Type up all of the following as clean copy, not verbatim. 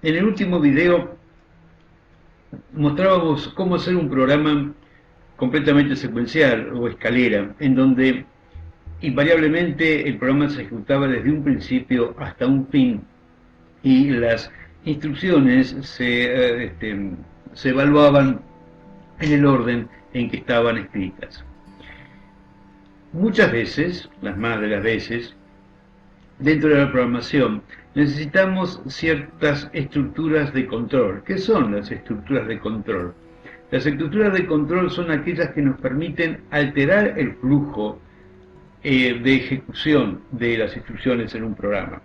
En el último video mostrábamos cómo hacer un programa completamente secuencial o escalera, en donde invariablemente el programa se ejecutaba desde un principio hasta un fin y las instrucciones se evaluaban en el orden en que estaban escritas. Muchas veces, las más de las veces, dentro de la programación necesitamos ciertas estructuras de control. ¿Qué son las estructuras de control? Las estructuras de control son aquellas que nos permiten alterar el flujo de ejecución de las instrucciones en un programa.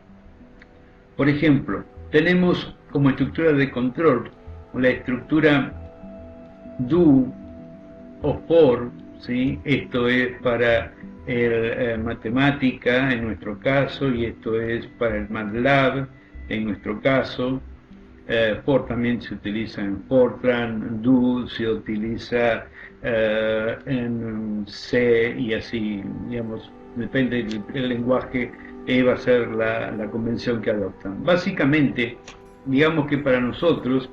Por ejemplo, tenemos como estructura de control la estructura do o for, ¿sí? Esto es para matemática en nuestro caso, y esto es para el MATLAB en nuestro caso. For también se utiliza en Fortran, do se utiliza en C, y así, digamos, depende del lenguaje, va a ser la convención que adoptan. Básicamente, digamos que para nosotros,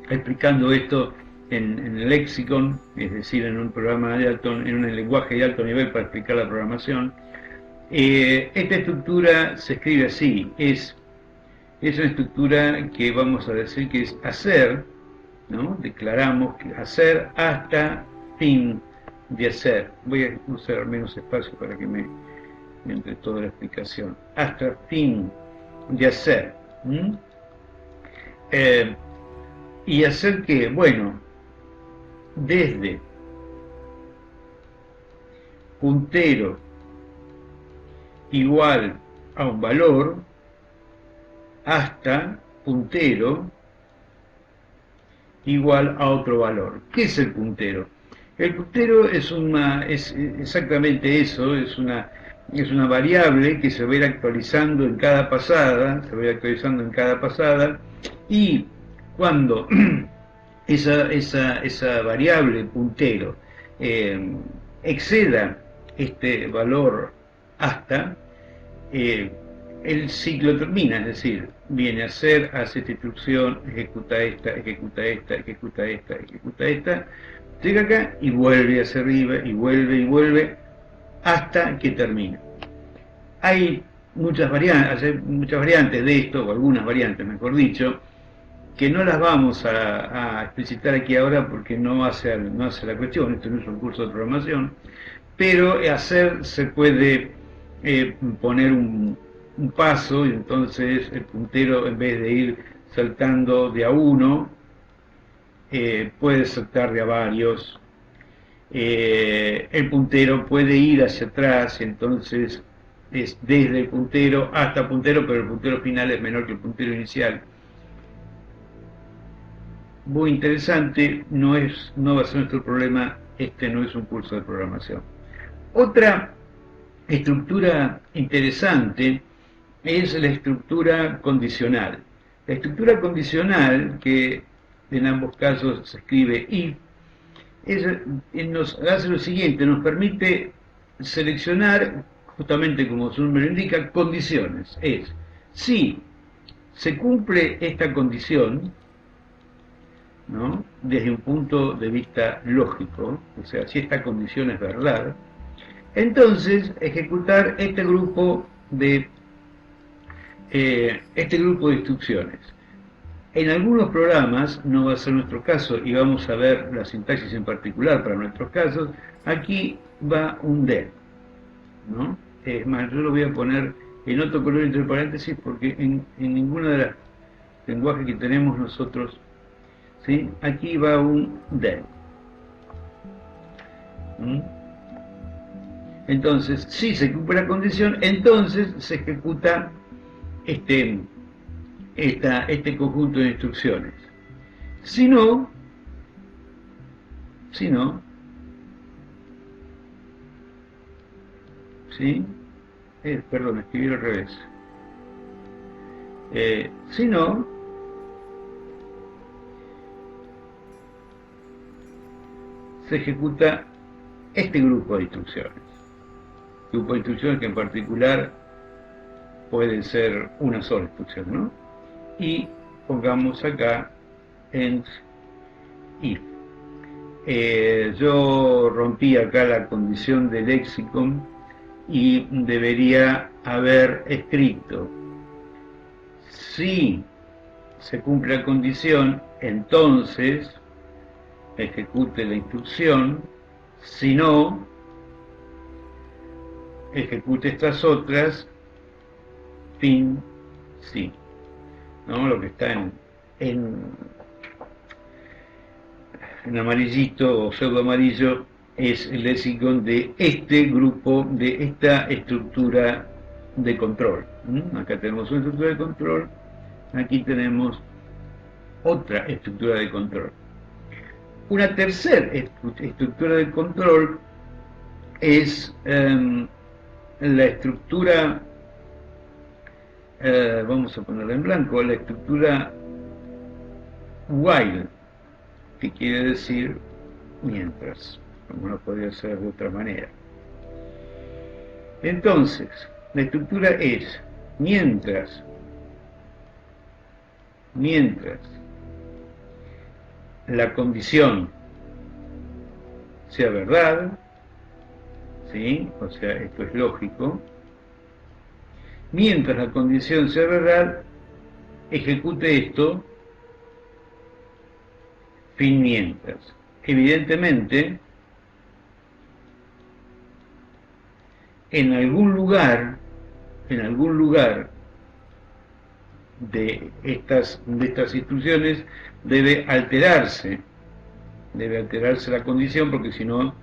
explicando esto en el lexicon, es decir, en un programa de en un lenguaje de alto nivel para explicar la programación, esta estructura se escribe así: es una estructura que vamos a decir que es hacer, ¿no? Declaramos que hacer hasta fin de hacer. Voy a usar menos espacio para que me entre toda la explicación. Hasta fin de hacer. ¿Y hacer qué? Bueno, desde puntero igual a un valor hasta puntero igual a otro valor. ¿Qué es el puntero? El puntero es exactamente eso, es una variable que se va a ir actualizando en cada pasada, y cuando esa variable puntero exceda este valor hasta, el ciclo termina, es decir, viene a ser, hace esta instrucción, ejecuta esta, llega acá y vuelve hacia arriba, y vuelve hasta que termina. Hay muchas variantes de esto, o algunas variantes, mejor dicho, que no las vamos a explicitar aquí ahora porque no hace la cuestión. Esto no es un curso de programación, pero se puede poner un paso, y entonces el puntero, en vez de ir saltando de a uno, puede saltar de a varios. El puntero puede ir hacia atrás, y entonces es desde el puntero hasta puntero, pero el puntero final es menor que el puntero inicial. Muy interesante, no va a ser nuestro problema, este no es un curso de programación. Otra estructura interesante es la estructura condicional. La estructura condicional, que en ambos casos se escribe if, nos hace lo siguiente: nos permite seleccionar, justamente como su nombre lo indica, condiciones. Es, si se cumple esta condición, ¿no?, desde un punto de vista lógico, o sea, si esta condición es verdad, entonces ejecutar este grupo de instrucciones. En algunos programas no va a ser nuestro caso, y vamos a ver la sintaxis en particular para nuestros casos. Aquí va un del, ¿no? Es más, yo lo voy a poner en otro color entre paréntesis, porque en ninguno de los lenguajes que tenemos nosotros, ¿sí?, aquí va un del. Entonces, si se cumple la condición, entonces se ejecuta este conjunto de instrucciones. Si no, ¿sí? Perdón, escribí al revés. Si no, se ejecuta este grupo de instrucciones. Grupo de instrucciones que en particular puede ser una sola instrucción, ¿no? Y pongamos acá en if. Yo rompí acá la condición de lexicon y debería haber escrito: si se cumple la condición, entonces ejecute la instrucción; si no, ejecute estas otras, fin, sí. ¿No? Lo que está en amarillito o pseudo amarillo es el lexicon de este grupo, de esta estructura de control. Acá tenemos una estructura de control, aquí tenemos otra estructura de control. Una tercera estructura de control es la estructura, vamos a ponerla en blanco, la estructura while, que quiere decir mientras, como no podría ser de otra manera. Entonces, la estructura es mientras la condición sea verdad, ¿sí? O sea, esto es lógico. Mientras la condición sea verdad, ejecute esto, fin mientras. Evidentemente, en algún lugar de estas instrucciones debe alterarse la condición, porque si no,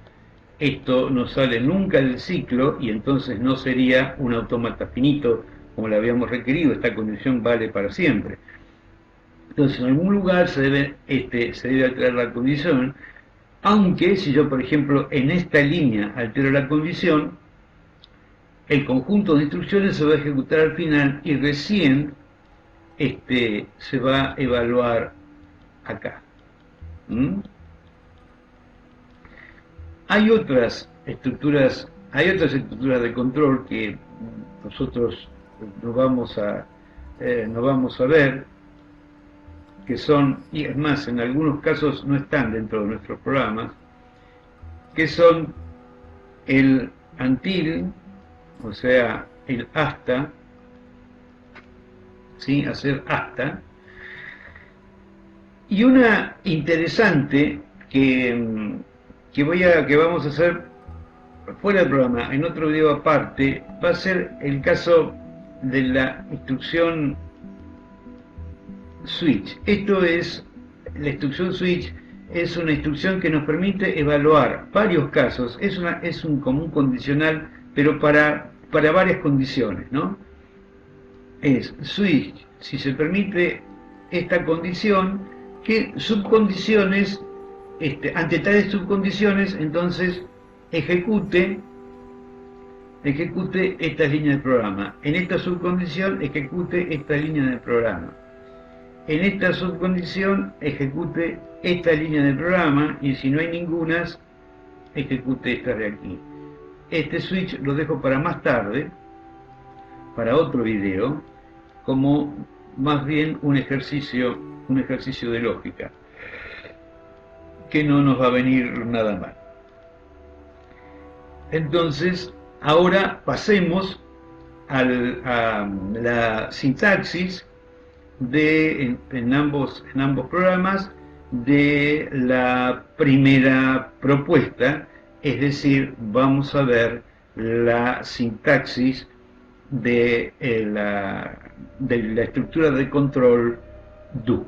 esto no sale nunca del ciclo y entonces no sería un autómata finito como lo habíamos requerido. Esta condición vale para siempre. Entonces en algún lugar se debe alterar la condición, aunque si yo, por ejemplo, en esta línea altero la condición, el conjunto de instrucciones se va a ejecutar al final y recién se va a evaluar acá. Hay otras estructuras de control que nosotros no vamos a ver, que son, y es más, en algunos casos no están dentro de nuestros programas, que son el until, o sea, el hasta, ¿sí? Hacer hasta. Y una interesante que vamos a hacer fuera del programa, en otro video aparte, va a ser el caso de la instrucción switch. Esto es, la instrucción switch es una instrucción que nos permite evaluar varios casos. Es un común condicional, pero para varias condiciones, ¿no? Es switch, si se permite esta condición, ¿qué subcondiciones, ante tales subcondiciones, entonces ejecute esta línea del programa? En esta subcondición, ejecute esta línea del programa. En esta subcondición, ejecute esta línea del programa, y si no hay ninguna, ejecute esta de aquí. Este switch lo dejo para más tarde, para otro video, como más bien un ejercicio de lógica, que no nos va a venir nada mal. Entonces, ahora pasemos a la sintaxis en ambos programas de la primera propuesta, es decir, vamos a ver la sintaxis de la estructura de control do.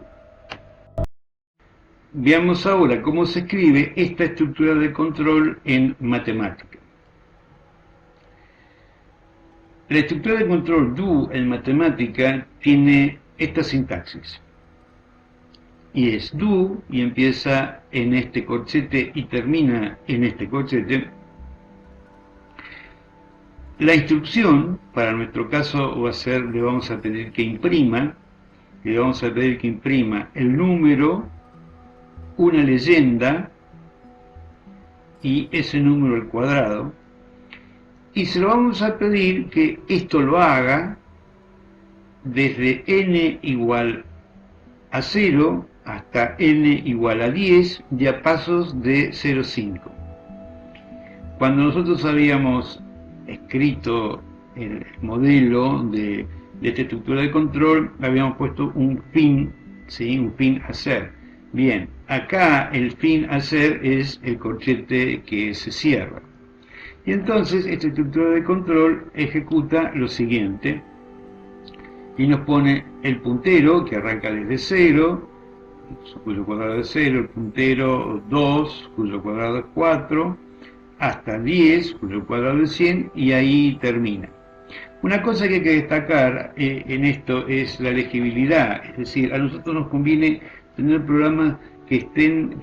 Veamos ahora cómo se escribe esta estructura de control en matemática. La estructura de control do en matemática tiene esta sintaxis. Y es do, y empieza en este corchete y termina en este corchete. La instrucción, para nuestro caso, va a ser, le vamos a pedir que imprima el número, una leyenda, y ese número al cuadrado, y se lo vamos a pedir que esto lo haga desde n igual a 0 hasta n igual a 10 diapasos de 0,5. Cuando nosotros habíamos escrito el modelo de esta estructura de control, habíamos puesto un fin, ¿sí? Un fin hacer. Bien, acá el fin hacer es el corchete que se cierra. Y entonces esta estructura de control ejecuta lo siguiente, y nos pone el puntero que arranca desde 0, cuyo cuadrado es 0, el puntero 2, cuyo cuadrado es 4, hasta 10, cuyo cuadrado es 100, y ahí termina. Una cosa que hay que destacar en esto es la legibilidad, es decir, a nosotros nos conviene tener programas que estén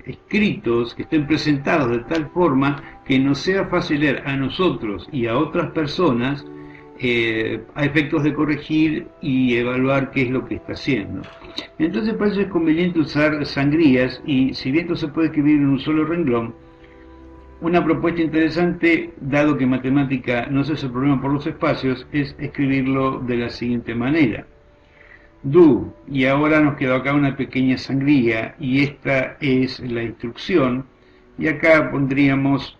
escritos, que estén presentados de tal forma que nos sea fácil leer a nosotros y a otras personas a efectos de corregir y evaluar qué es lo que está haciendo. Entonces para eso es conveniente usar sangrías, y si bien esto se puede escribir en un solo renglón, una propuesta interesante, dado que matemática no se hace problema por los espacios, es escribirlo de la siguiente manera. Do, y ahora nos quedó acá una pequeña sangría, y esta es la instrucción, y acá pondríamos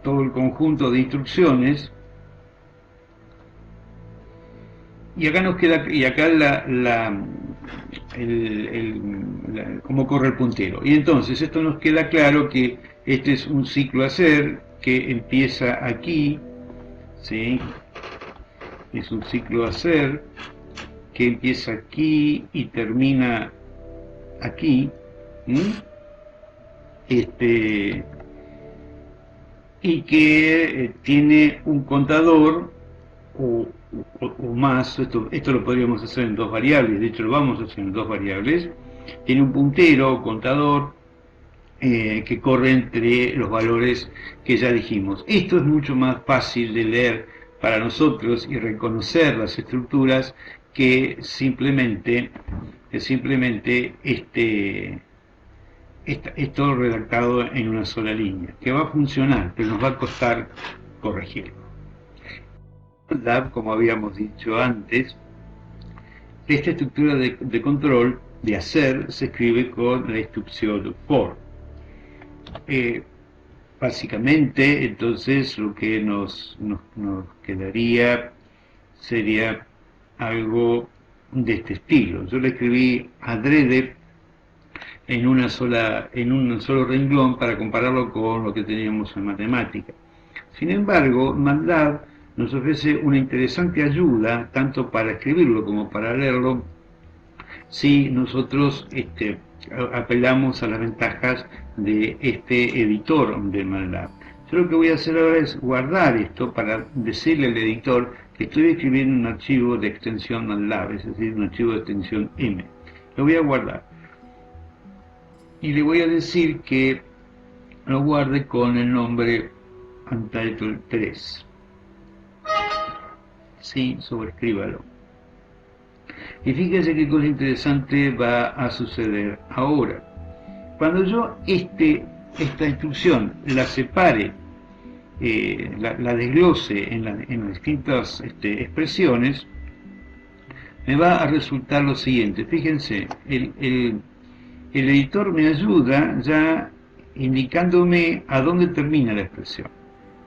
todo el conjunto de instrucciones, y acá nos queda, y acá cómo corre el puntero. Y entonces esto nos queda claro que este es un ciclo hacer que empieza aquí, ¿sí? Es un ciclo hacer que empieza aquí y termina aquí, y que tiene un contador o más. Esto lo podríamos hacer en dos variables, de hecho lo vamos a hacer en dos variables. Tiene un puntero o contador que corre entre los valores que ya dijimos. Esto es mucho más fácil de leer para nosotros y reconocer las estructuras que simplemente esto redactado en una sola línea, que va a funcionar, pero nos va a costar corregirlo. Como habíamos dicho antes, esta estructura de control, de hacer, se escribe con la instrucción for. Básicamente, entonces, lo que nos quedaría sería algo de este estilo. Yo lo escribí adrede en un solo renglón para compararlo con lo que teníamos en matemática. Sin embargo, MATLAB nos ofrece una interesante ayuda, tanto para escribirlo como para leerlo, si nosotros apelamos a las ventajas de este editor de MATLAB. Yo lo que voy a hacer ahora es guardar esto para decirle al editor que estoy escribiendo un archivo de extensión MATLAB, es decir, un archivo de extensión M. Lo voy a guardar. Y le voy a decir que lo guarde con el nombre Untitled 3. Sí, sobrescríbalo. Y fíjense qué cosa interesante va a suceder ahora. Cuando yo esta instrucción la separe, la desglose en las distintas expresiones, me va a resultar lo siguiente. Fíjense, el editor me ayuda ya indicándome a dónde termina la expresión.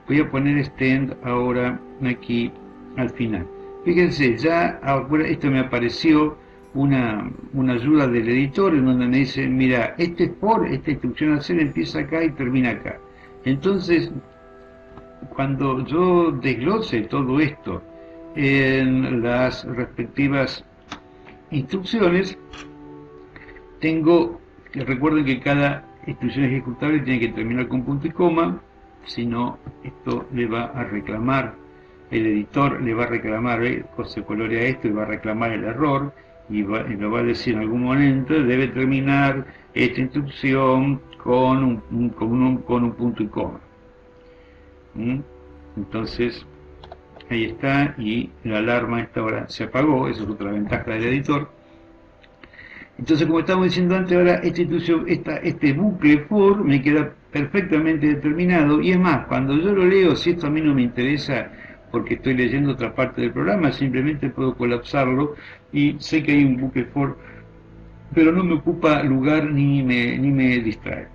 Voy a poner extend ahora aquí al final. Fíjense, ya ahora esto me apareció una ayuda del editor en donde me dice, mira, esta instrucción hacer empieza acá y termina acá. Entonces, cuando yo desglose todo esto en las respectivas instrucciones, recuerden que cada instrucción ejecutable tiene que terminar con punto y coma, si no, esto le va a reclamar, el editor le va a reclamar, se colorea esto y va a reclamar el error, y lo va a decir en algún momento, debe terminar esta instrucción con un punto y coma. Entonces, ahí está, y la alarma esta hora se apagó, esa es otra ventaja del editor. Entonces, como estábamos diciendo antes, ahora este bucle for me queda perfectamente determinado, y es más, cuando yo lo leo, si esto a mí no me interesa, porque estoy leyendo otra parte del programa, simplemente puedo colapsarlo y sé que hay un bucle for, pero no me ocupa lugar ni me distrae.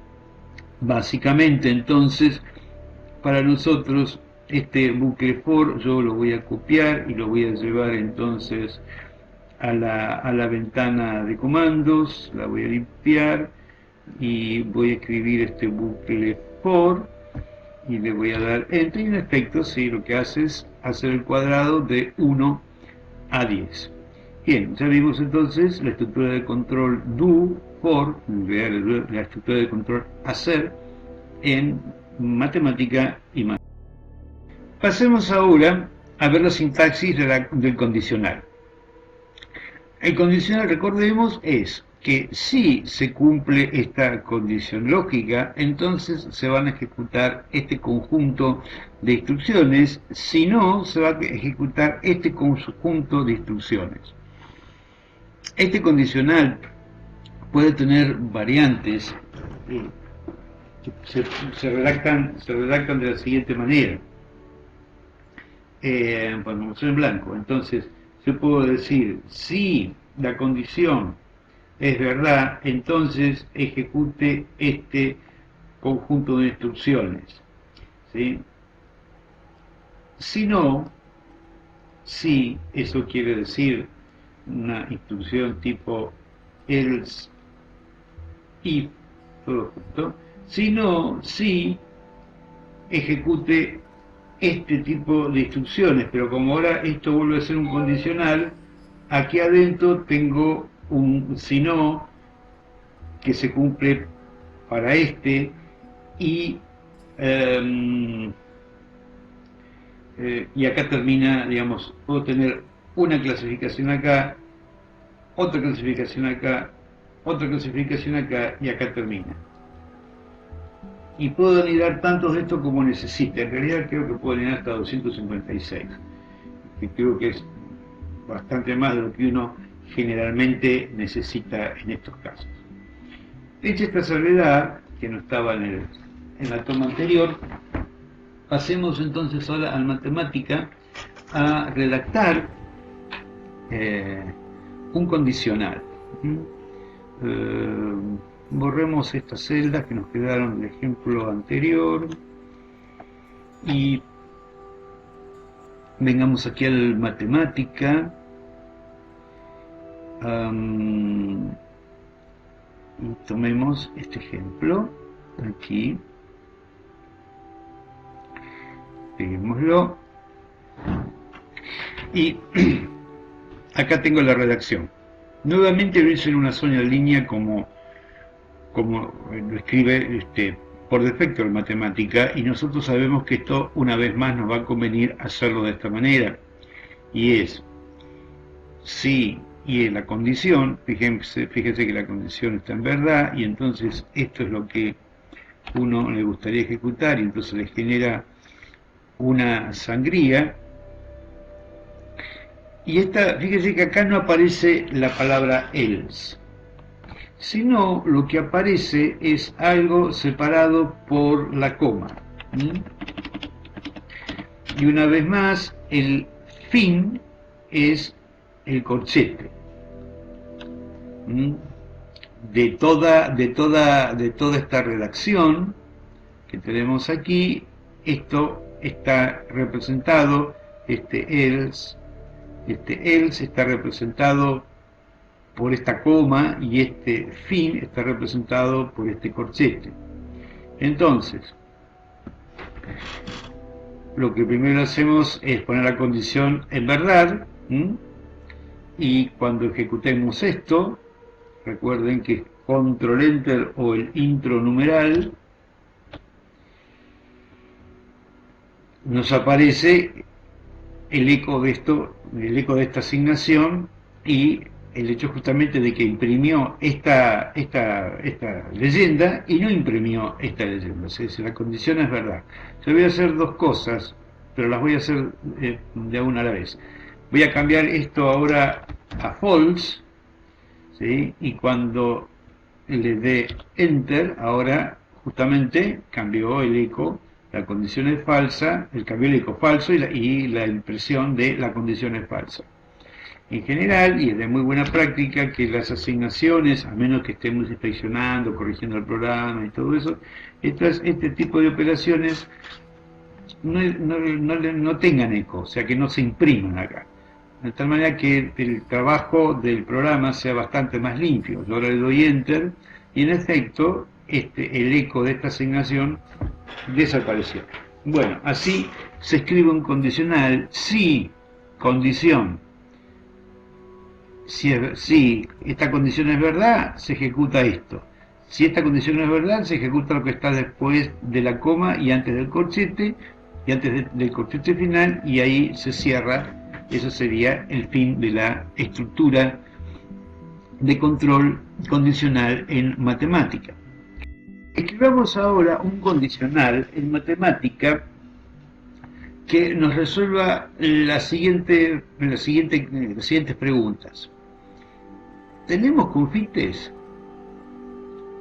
Básicamente, entonces, para nosotros este bucle for yo lo voy a copiar y lo voy a llevar entonces a la ventana de comandos, la voy a limpiar y voy a escribir este bucle for y le voy a dar enter y en efecto sí, lo que hace es hacer el cuadrado de 1 a 10. Bien, ya vimos entonces la estructura de control do, for, la estructura de control hacer en matemática y más. Pasemos ahora a ver la sintaxis del condicional. El condicional, recordemos, es que si se cumple esta condición lógica, entonces se van a ejecutar este conjunto de instrucciones, si no, se va a ejecutar este conjunto de instrucciones. Este condicional puede tener variantes que se redactan de la siguiente manera. Ponemos en blanco, entonces yo puedo decir, si la condición es verdad, entonces ejecute este conjunto de instrucciones, ¿sí? Si no, si eso quiere decir una instrucción tipo else, if, todo junto, si no, si ejecute este tipo de instrucciones, pero como ahora esto vuelve a ser un condicional, aquí adentro tengo un si no que se cumple para este y acá termina, digamos, puedo tener una clasificación acá, otra clasificación acá, otra clasificación acá y acá termina. Y puedo anidar tantos de estos como necesite. En realidad creo que puedo anidar hasta 256, que creo que es bastante más de lo que uno generalmente necesita en estos casos. Hecha esta salvedad, que no estaba en la toma anterior, pasemos entonces ahora al matemática a redactar un condicional. Borremos estas celdas que nos quedaron del ejemplo anterior y vengamos aquí al matemática y tomemos este ejemplo aquí, peguémoslo y acá tengo la redacción. Nuevamente lo hice en una sola línea como lo escribe por defecto el matemática, y nosotros sabemos que esto una vez más nos va a convenir hacerlo de esta manera, y es si y en la condición, fíjense que la condición está en verdad, y entonces esto es lo que uno le gustaría ejecutar, y entonces le genera una sangría. Y fíjense que acá no aparece la palabra else, sino lo que aparece es algo separado por la coma. Y una vez más, el fin es el corchete. De toda esta redacción que tenemos aquí, esto está representado, este else está representado por esta coma y este fin está representado por este corchete. Entonces, lo que primero hacemos es poner la condición en verdad, y cuando ejecutemos esto, recuerden que es control enter o el intro numeral, nos aparece el eco de esta asignación y el hecho justamente de que imprimió esta leyenda y no imprimió esta leyenda. Es decir, la condición es verdad. Yo voy a hacer dos cosas, pero las voy a hacer de una a la vez. Voy a cambiar esto ahora a false, ¿sí? Y cuando le dé enter, ahora justamente cambió el eco la condición es falsa, el cambio eléctrico falso y la impresión de la condición es falsa. En general, y es de muy buena práctica, que las asignaciones, a menos que estemos inspeccionando, corrigiendo el programa y todo eso, este tipo de operaciones no tengan eco, o sea que no se impriman acá. De tal manera que el trabajo del programa sea bastante más limpio. Yo ahora le doy Enter y en efecto el eco de esta asignación desapareció. Bueno, así se escribe un condicional si condición. Si esta condición es verdad, se ejecuta esto. Si esta condición no es verdad, se ejecuta lo que está después de la coma y antes del corchete, y antes del corchete final, y ahí se cierra. Eso sería el fin de la estructura de control condicional en matemática. Escribamos ahora un condicional en matemática que nos resuelva las siguientes preguntas. ¿Tenemos confites?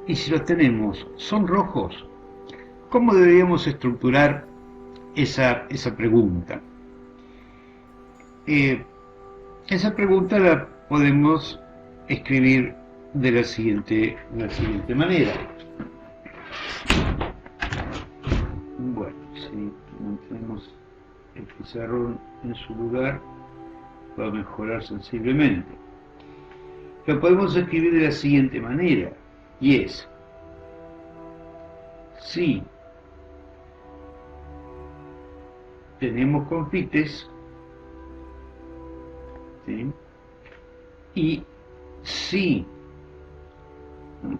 Y si los tenemos, ¿son rojos? ¿Cómo deberíamos estructurar esa pregunta? Esa pregunta la podemos escribir de la siguiente manera. Bueno, si mantenemos el pizarrón en su lugar, va a mejorar sensiblemente. Lo podemos escribir de la siguiente manera, y es: si tenemos confites, ¿sí? Y si,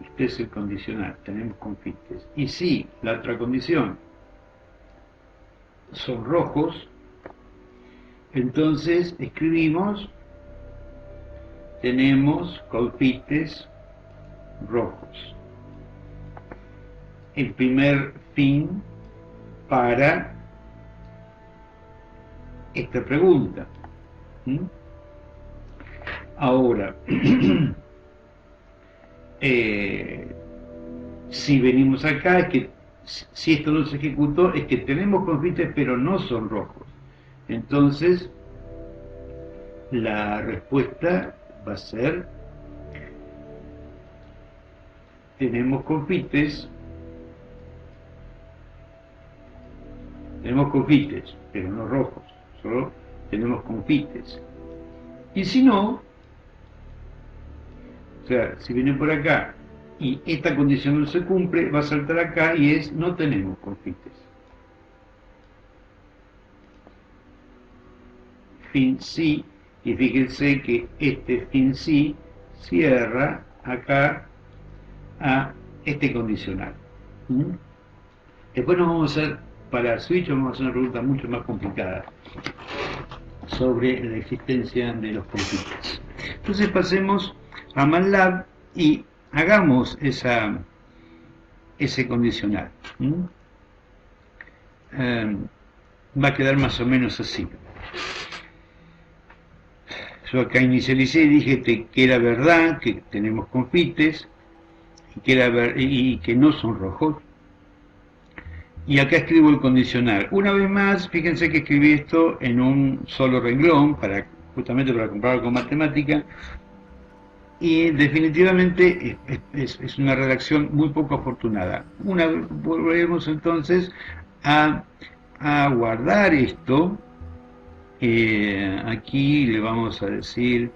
este es el condicional, tenemos confites, y si la otra condición son rojos, entonces escribimos tenemos confites rojos. El primer fin para esta pregunta. Ahora, si venimos acá, es que si esto no se ejecutó, es que tenemos confites pero no son rojos. Entonces, la respuesta va a ser: tenemos confites, pero no rojos, solo tenemos confites. Y si no, o sea, si viene por acá y esta condición no se cumple, va a saltar acá y es: no tenemos confites. Fin sí, y fíjense que este fin sí cierra acá a este condicional. Después nos vamos a hacer, para switch vamos a hacer una pregunta mucho más complicada sobre la existencia de los confites. Entonces pasemos a MATLAB y hagamos ese condicional. Va a quedar más o menos así. Yo acá inicialicé y dije que era verdad, que tenemos confites y que no son rojos. Y acá escribo el condicional. Una vez más, fíjense que escribí esto en un solo renglón, justamente para compararlo con matemática, y definitivamente es una redacción muy poco afortunada. Volvemos entonces a guardar esto. Aquí le vamos a decir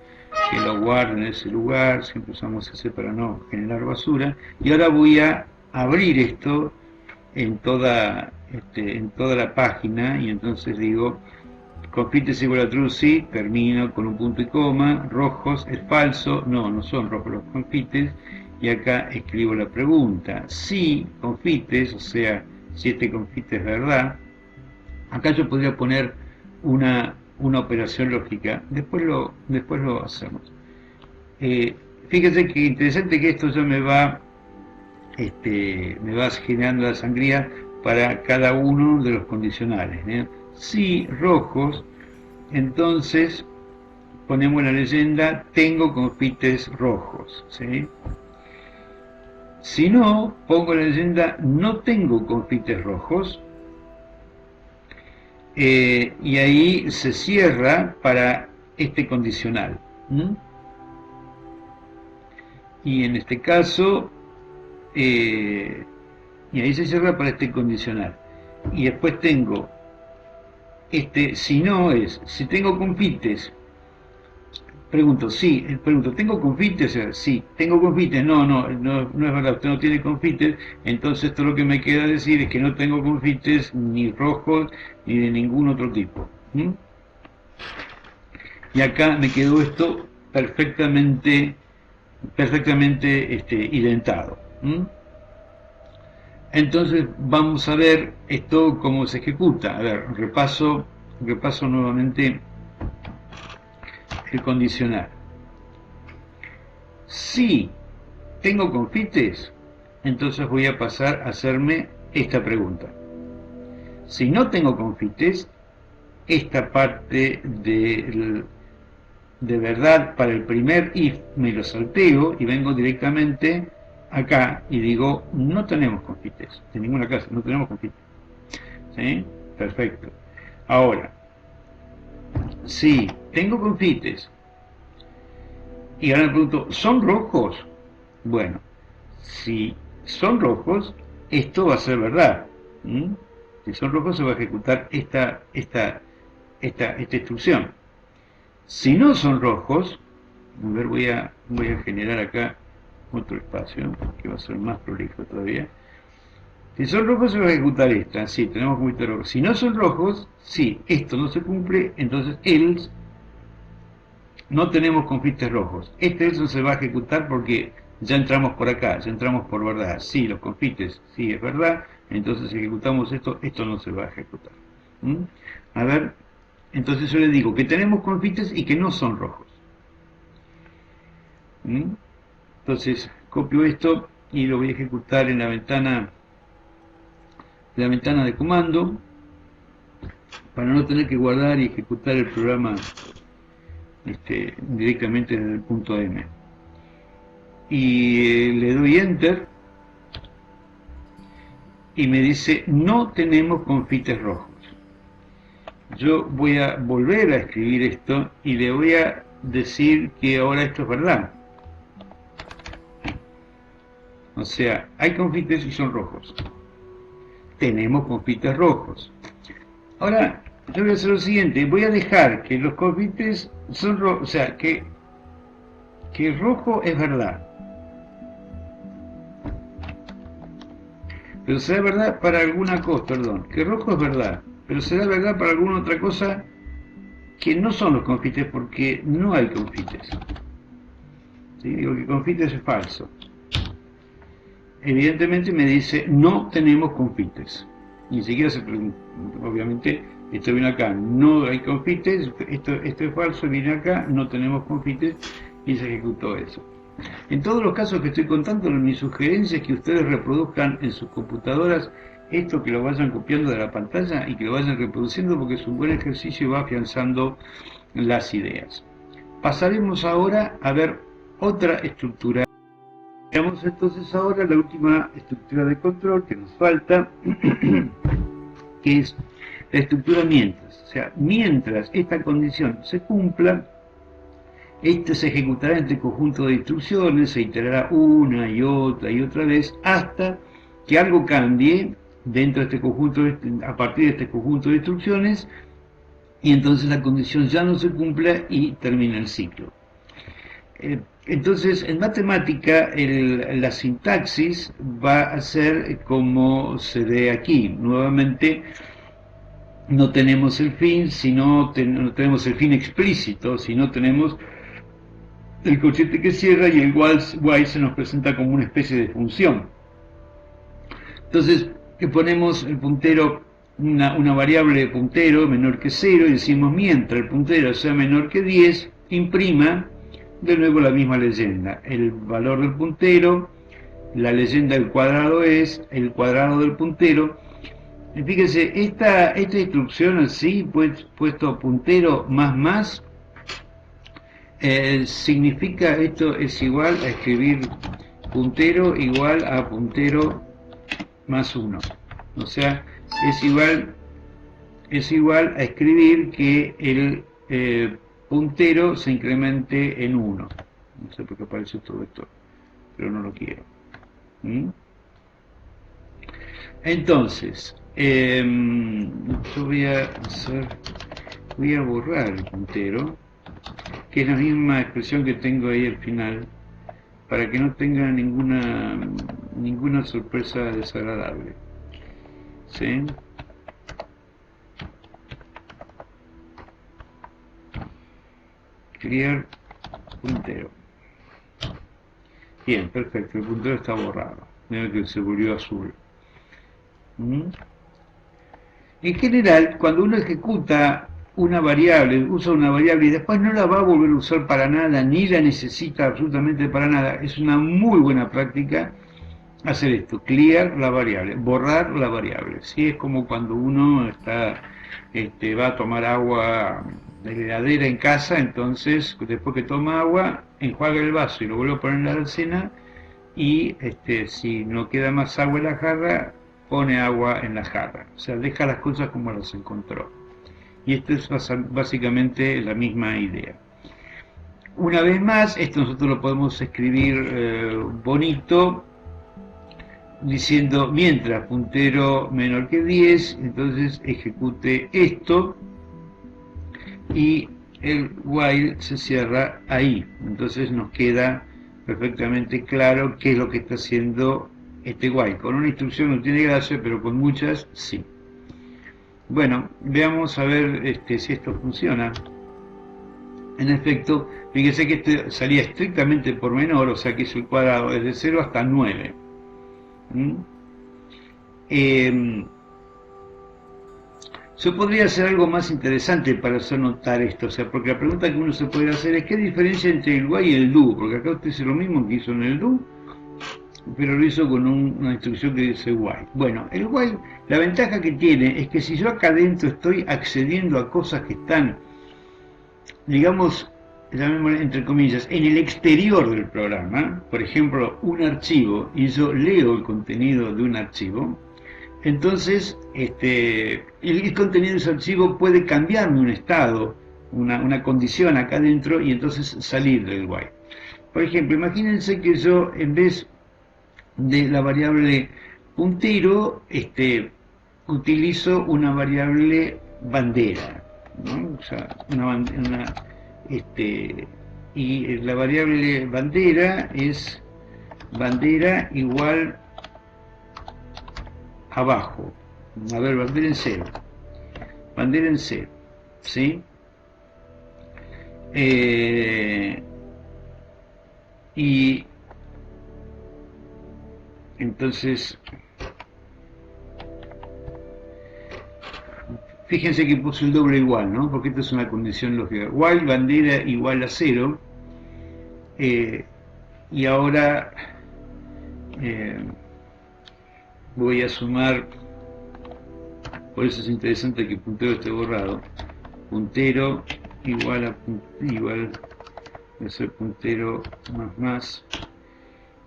que lo guarde en ese lugar, siempre usamos ese para no generar basura, y ahora voy a abrir esto en toda la página, y entonces digo confites igual a true, sí, termino con un punto y coma, rojos es falso, no son rojos los confites, y acá escribo la pregunta. Si confites, o sea, si este confite es verdad, acá yo podría poner una operación lógica, después lo hacemos. Fíjense que interesante que esto ya me va generando la sangría para cada uno de los condicionales. Si rojos, entonces ponemos la leyenda tengo confites rojos, ¿sí? Si no, pongo la leyenda no tengo confites rojos, y ahí se cierra para este condicional. Y en este caso, y ahí se cierra para este condicional. Y después tengo si no es, si tengo confites, pregunto, ¿tengo confites? Sí, tengo confites, no es verdad, usted no tiene confites, entonces todo lo que me queda decir es que no tengo confites ni rojos ni de ningún otro tipo. Y acá me quedó esto perfectamente identado. Entonces vamos a ver esto cómo se ejecuta. A ver, repaso nuevamente el condicional. Si tengo confites, entonces voy a pasar a hacerme esta pregunta. Si no tengo confites, esta parte de verdad para el primer if me lo salteo y vengo directamente acá y digo, no tenemos confites, de ninguna clase, no tenemos confites. ¿Sí? Perfecto. Ahora, si tengo confites, y ahora me pregunto, ¿son rojos? Bueno, si son rojos, esto va a ser verdad. Si son rojos se va a ejecutar esta instrucción. Si no son rojos, a ver, voy a generar acá otro espacio, que va a ser más prolijo todavía. Si son rojos se va a ejecutar esta, sí, tenemos muy rojos. Si no son rojos, sí, esto no se cumple, entonces else, no tenemos confites rojos. Eso se va a ejecutar porque ya entramos por acá, ya entramos por verdad. Sí, los confites, sí, es verdad, entonces si ejecutamos esto no se va a ejecutar. A ver, entonces yo le digo que tenemos confites y que no son rojos. Entonces copio esto y lo voy a ejecutar en la ventana de comando para no tener que guardar y ejecutar el programa directamente desde el punto M. Y le doy enter y me dice no tenemos confites rojos. Yo voy a volver a escribir esto y le voy a decir que ahora esto es verdad. O sea, hay confites y son rojos. Tenemos confites rojos. Ahora, yo voy a hacer lo siguiente. Voy a dejar que los confites son rojos. O sea, que rojo es verdad. Pero será verdad para alguna cosa, que rojo es verdad. Pero será verdad para alguna otra cosa que no son los confites porque no hay confites. ¿Sí? Digo que confites es falso. Evidentemente me dice no tenemos confites. Ni siquiera se pregunta, obviamente esto viene acá, no hay confites, esto es falso, viene acá, no tenemos confites y se ejecutó eso. En todos los casos que estoy contando, mi sugerencia es que ustedes reproduzcan en sus computadoras esto, que lo vayan copiando de la pantalla y que lo vayan reproduciendo porque es un buen ejercicio y va afianzando las ideas. Pasaremos ahora a ver otra estructura. Veamos entonces ahora la última estructura de control que nos falta, que es la estructura mientras. O sea, mientras esta condición se cumpla, este se ejecutará en este conjunto de instrucciones, se iterará una y otra vez, hasta que algo cambie dentro de este conjunto, a partir de este conjunto de instrucciones, y entonces la condición ya no se cumpla y termina el ciclo. Entonces, en matemática, la sintaxis va a ser como se ve aquí. Nuevamente, no tenemos el fin, no tenemos el fin explícito, sino tenemos el corchete que cierra y el while se nos presenta como una especie de función. Entonces, ponemos el puntero, una variable de puntero menor que 0 y decimos mientras el puntero sea menor que 10, imprima de nuevo la misma leyenda. El valor del puntero, la leyenda del cuadrado es el cuadrado del puntero. Y fíjense, esta instrucción así, pues, puesto puntero más, significa esto es igual a escribir puntero igual a puntero más 1. O sea, es igual es igual a escribir que el puntero se incremente en 1. No sé por qué aparece todo esto, pero no lo quiero. Entonces, yo voy a borrar el puntero, que es la misma expresión que tengo ahí al final, para que no tenga ninguna sorpresa desagradable. ¿Sí? Clear puntero. Bien, perfecto, el puntero está borrado. Mira que se volvió azul. En general, cuando uno ejecuta una variable, usa una variable y después no la va a volver a usar para nada, ni la necesita absolutamente para nada, es una muy buena práctica hacer esto, clear la variable, borrar la variable. ¿Sí? Es como cuando uno va a tomar agua de la heladera en casa, entonces después que toma agua, enjuaga el vaso y lo vuelve a poner en la alacena, y si no queda más agua en la jarra, pone agua en la jarra. O sea, deja las cosas como las encontró. Y esto es básicamente la misma idea. Una vez más, esto nosotros lo podemos escribir bonito, diciendo mientras puntero menor que 10, entonces ejecute esto y el while se cierra ahí. Entonces nos queda perfectamente claro qué es lo que está haciendo este while. Con una instrucción no tiene gracia, pero con muchas sí. Bueno, veamos a ver si esto funciona. En efecto, fíjense que este salía estrictamente por menor, o sea que es el cuadrado desde 0 hasta 9. Yo podría hacer algo más interesante para hacer notar esto, o sea, porque la pregunta que uno se puede hacer es ¿qué diferencia entre el while y el do? Porque acá usted hace lo mismo que hizo en el do, pero lo hizo con una instrucción que dice while. Bueno, el while, la ventaja que tiene es que si yo acá adentro estoy accediendo a cosas que están, digamos, entre comillas, en el exterior del programa, por ejemplo, un archivo, y yo leo el contenido de un archivo, entonces el contenido de ese archivo puede cambiarme un estado, una condición acá adentro, y entonces salir del while. Por ejemplo, imagínense que yo, en vez de la variable puntero, utilizo una variable bandera, ¿no? O sea, y la variable bandera es bandera igual abajo. A ver, bandera en 0. Bandera en 0. ¿Sí? Y entonces, fíjense que puse el doble igual, ¿no? Porque esto es una condición lógica. While bandera igual a 0. Y ahora voy a sumar, por eso es interesante que el puntero esté borrado. Puntero igual a voy a hacer puntero más,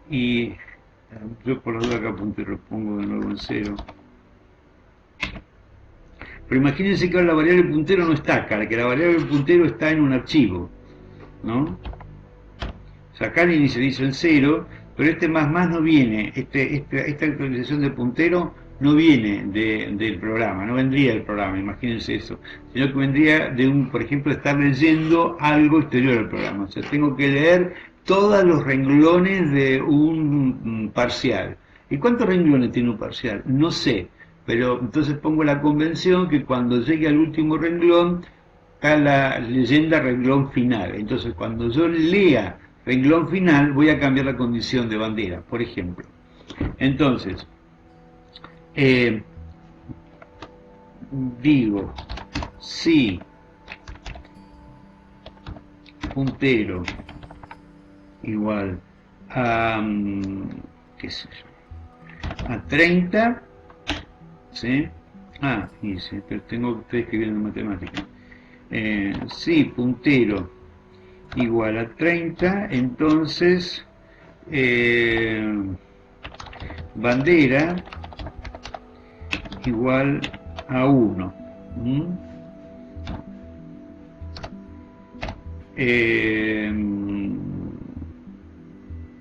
y yo por la duda acá puntero lo pongo de nuevo en 0. Pero imagínense que ahora la variable puntero no está acá, que la variable puntero está en un archivo, ¿no? O sea, acá le inicializo en 0, pero este más no viene, esta actualización de puntero no viene del programa, no vendría del programa, imagínense eso, sino que vendría de por ejemplo, estar leyendo algo exterior al programa. O sea, tengo que leer todos los renglones de un parcial. ¿Y cuántos renglones tiene un parcial? No sé, pero entonces pongo la convención que cuando llegue al último renglón está la leyenda renglón final. Entonces cuando yo lea renglón final voy a cambiar la condición de bandera, por ejemplo. Entonces, digo, si puntero igual a, qué sé yo, a 30, ¿sí? Pero estoy escribiendo en matemáticas. Si puntero igual a 30, entonces bandera igual a 1. ¿Mm?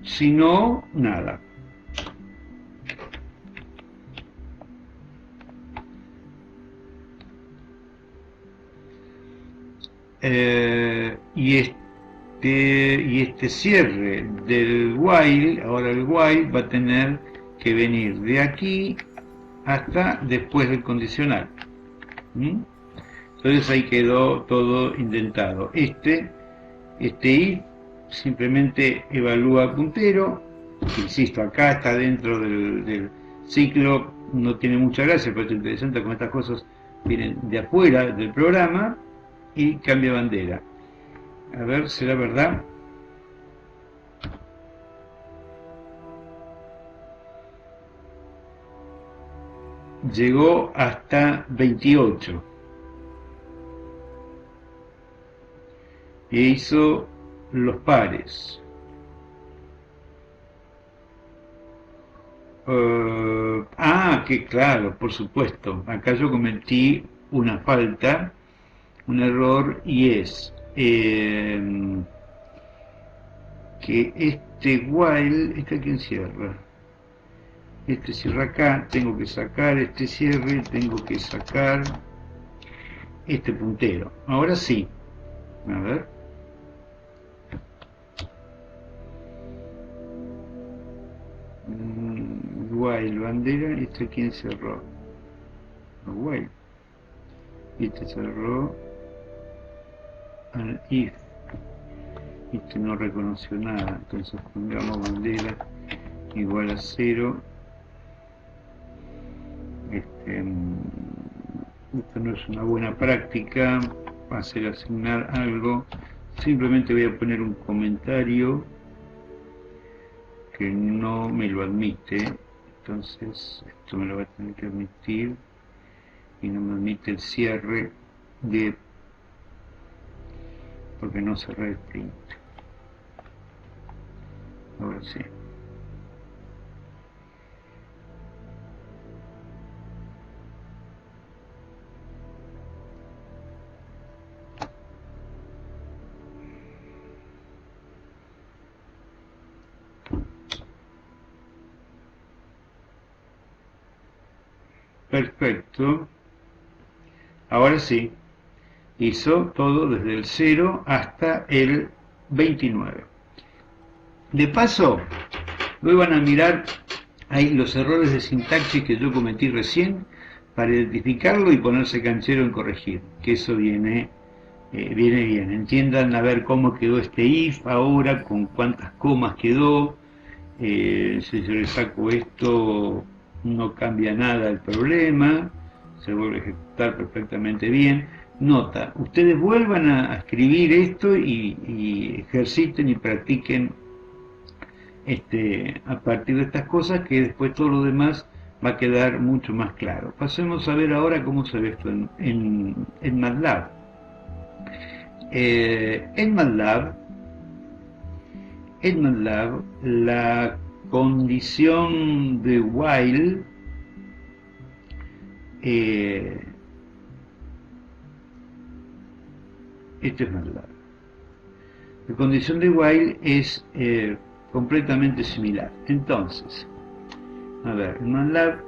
Si no, nada. Y este cierre del while, ahora el while va a tener que venir de aquí hasta después del condicional. ¿Mm? Entonces ahí quedó todo indentado. Este if simplemente evalúa puntero, insisto, acá está dentro del ciclo, no tiene mucha gracia, pero es interesante como estas cosas vienen de afuera del programa, y cambia bandera. A ver, ¿será verdad? Llegó hasta 28 e hizo los pares. Que claro, por supuesto, acá yo cometí una falta, un error, y es que este while, ¿este a quién cierra? Este cierra acá, tengo que sacar este cierre, tengo que sacar este puntero. Ahora sí, a ver. While, bandera, este quién cerró. While. Este cerró al if. Este no reconoció nada, entonces pongamos bandera igual a 0. Esto no es una buena práctica, va a ser asignar algo. Simplemente voy a poner un comentario que no me lo admite, entonces esto me lo va a tener que admitir, y no me admite el cierre de, porque no cerré el print. Ahora sí. Perfecto. Ahora sí. Hizo todo desde el 0 hasta el 29. De paso, luego van a mirar ahí los errores de sintaxis que yo cometí recién para identificarlo y ponerse canchero en corregir, que eso viene bien. Entiendan a ver cómo quedó este if ahora, con cuántas comas quedó. Si yo le saco esto, no cambia nada el problema, se vuelve a ejecutar perfectamente bien. Nota, ustedes vuelvan a escribir esto y ejerciten y practiquen a partir de estas cosas, que después todo lo demás va a quedar mucho más claro. Pasemos a ver ahora cómo se ve esto en MATLAB. En MATLAB la condición de while esto es MATLAB. La condición de while es completamente similar. Entonces, a ver, en MATLAB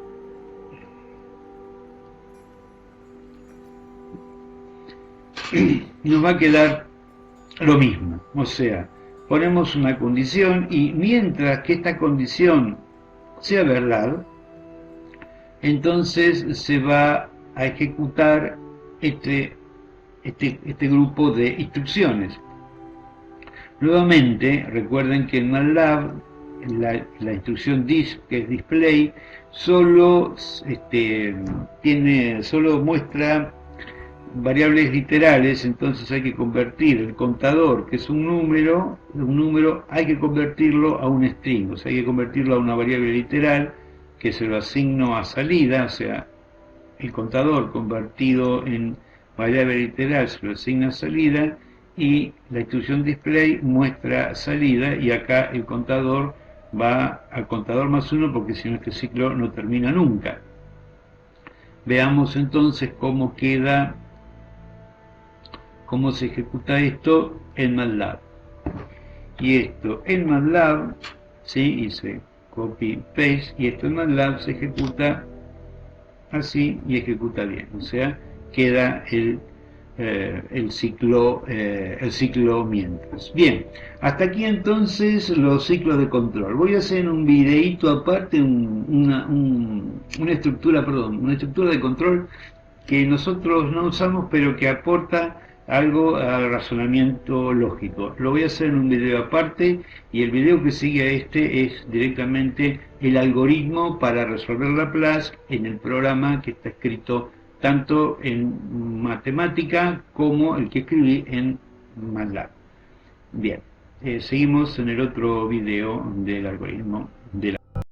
nos va a quedar lo mismo, o sea, ponemos una condición y mientras que esta condición sea verdad, entonces se va a ejecutar este grupo de instrucciones. Nuevamente, recuerden que en MATLAB la instrucción disp, que es display, solo muestra variables literales, entonces hay que convertir el contador, que es un número, hay que convertirlo a un string, o sea, hay que convertirlo a una variable literal, que se lo asigno a salida, o sea, el contador convertido en variable literal se lo asigna a salida, y la instrucción display muestra salida, y acá el contador va al contador más 1, porque si no este ciclo no termina nunca. Veamos entonces cómo queda, cómo se ejecuta esto en MATLAB. Y esto en MATLAB, ¿sí? Hice copy paste, y esto en MATLAB se ejecuta así y ejecuta bien, o sea, queda el ciclo mientras. Bien, hasta aquí entonces los ciclos de control. Voy a hacer un videíto aparte, una estructura de control que nosotros no usamos, pero que aporta algo al razonamiento lógico. Lo voy a hacer en un video aparte, y el video que sigue a este es directamente el algoritmo para resolver Laplace en el programa que está escrito tanto en matemática como el que escribí en MATLAB. Bien, seguimos en el otro video del algoritmo de la